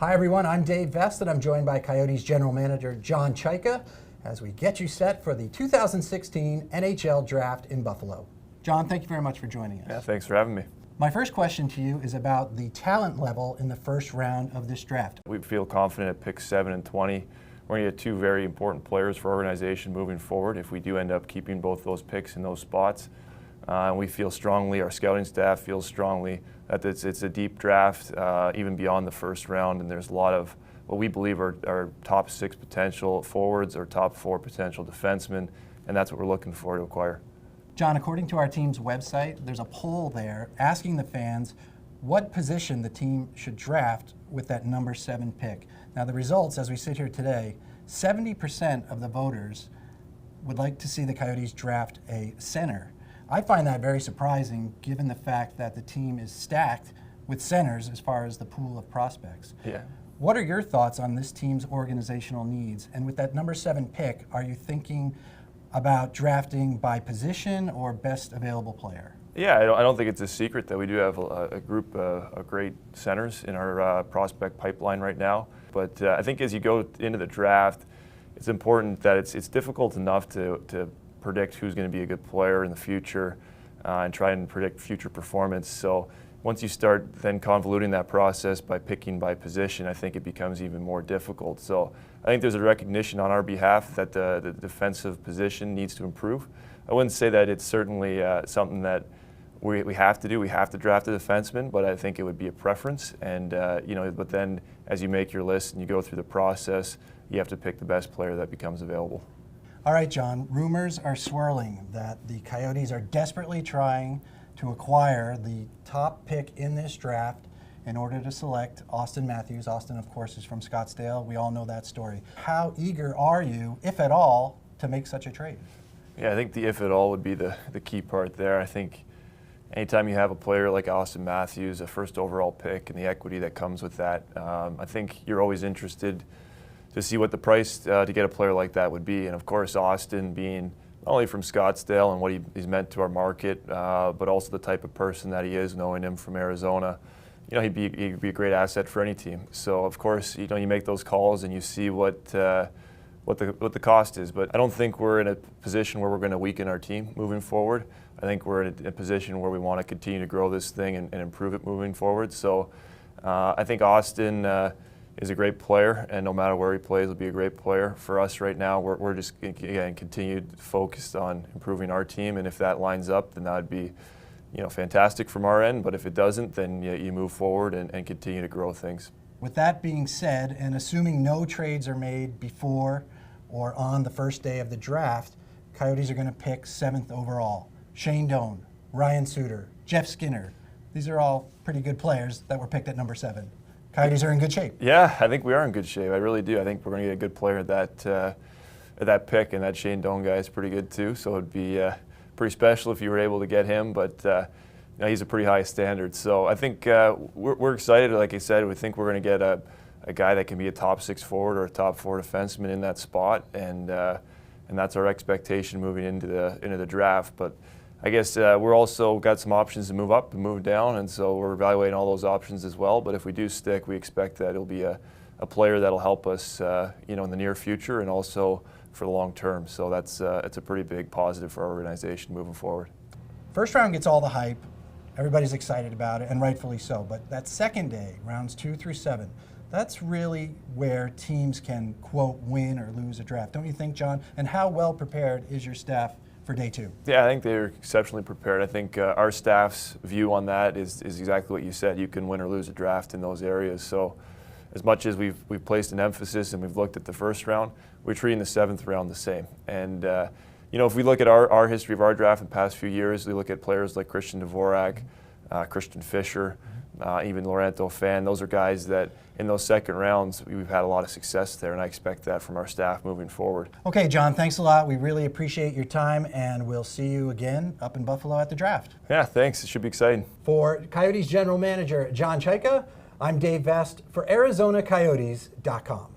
Hi everyone, I'm Dave Vest and I'm joined by Coyotes General Manager John Chayka as we get you set for the 2016 NHL Draft in Buffalo. John, thank you very much for joining us. Yeah, thanks for having me. My first question to you is about the talent level in the first round of this draft. We feel confident at picks 7 and 20. We're going to get two very important players for our organization moving forward if we do end up keeping both those picks in those spots. And we feel strongly, our scouting staff feels strongly that it's a deep draft, even beyond the first round, and there's a lot of what we believe are top 6 potential forwards or top 4 potential defensemen, and that's what we're looking for to acquire. John, according to our team's website, there's a poll there asking the fans what position the team should draft with that number 7 pick. Now the results, as we sit here today, 70% of the voters would like to see the Coyotes draft a center. I find that very surprising given the fact that the team is stacked with centers as far as the pool of prospects. Yeah. What are your thoughts on this team's organizational needs? And with that number 7 pick, are you thinking about drafting by position or best available player? Yeah, I don't think it's a secret that we do have a group of great centers in our prospect pipeline right now. But I think as you go into the draft, it's important that it's difficult enough to predict who's going to be a good player in the future and try and predict future performance. So once you start then convoluting that process by picking by position, I think it becomes even more difficult. So I think there's a recognition on our behalf that the defensive position needs to improve. I wouldn't say that it's certainly something that we have to do. We have to draft a defenseman, but I think it would be a preference. And but then as you make your list and you go through the process, you have to pick the best player that becomes available. All right, John, rumors are swirling that the Coyotes are desperately trying to acquire the top pick in this draft in order to select Auston Matthews. Auston, of course, is from Scottsdale. We all know that story. How eager are you, if at all, to make such a trade? Yeah, I think the if at all would be the key part there. I think anytime you have a player like Auston Matthews, a first overall pick, and the equity that comes with that, I think you're always interested to see what the price to get a player like that would be. And of course, Auston being not only from Scottsdale and what he's meant to our market, but also the type of person that he is, knowing him from Arizona, he'd be a great asset for any team. So of course, you make those calls and you see what the cost is. But I don't think we're in a position where we're going to weaken our team moving forward. I think we're in a position where we want to continue to grow this thing and improve it moving forward. So I think Auston is a great player, and no matter where he plays, will be a great player. For us right now, we're just, again, continued focused on improving our team, and if that lines up, then that would be fantastic from our end, but if it doesn't, then you move forward and continue to grow things. With that being said, and assuming no trades are made before or on the first day of the draft, Coyotes are going to pick 7th overall. Shane Doan, Ryan Suter, Jeff Skinner. These are all pretty good players that were picked at number 7. Coyotes are in good shape. Yeah, I think we are in good shape. I really do. I think we're going to get a good player at that pick, and that Shane Doan guy is pretty good too. So it'd be pretty special if you were able to get him. But he's a pretty high standard. So I think we're excited. Like I said, we think we're going to get a guy that can be a top 6 forward or a top 4 defenseman in that spot, and that's our expectation moving into the draft. But I guess we're also got some options to move up and move down, and so we're evaluating all those options as well. But if we do stick, we expect that it'll be a player that'll help us, in the near future and also for the long term. So it's a pretty big positive for our organization moving forward. First round gets all the hype. Everybody's excited about it, and rightfully so. But that second day, rounds 2 through 7, that's really where teams can, quote, win or lose a draft. Don't you think, John? And how well prepared is your staff for day 2? Yeah, I think they're exceptionally prepared. I think our staff's view on that is exactly what you said. You can win or lose a draft in those areas. So as much as we've placed an emphasis and we've looked at the first round, we're treating the 7th round the same. And if we look at our history of our draft in the past few years, we look at players like Christian Dvorak, Christian Fischer, even Laurento Fan. Those are guys that in those second rounds, we've had a lot of success there, and I expect that from our staff moving forward. Okay, John, thanks a lot. We really appreciate your time, and we'll see you again up in Buffalo at the draft. Yeah, thanks. It should be exciting. For Coyotes General Manager John Chayka, I'm Dave Vest for ArizonaCoyotes.com.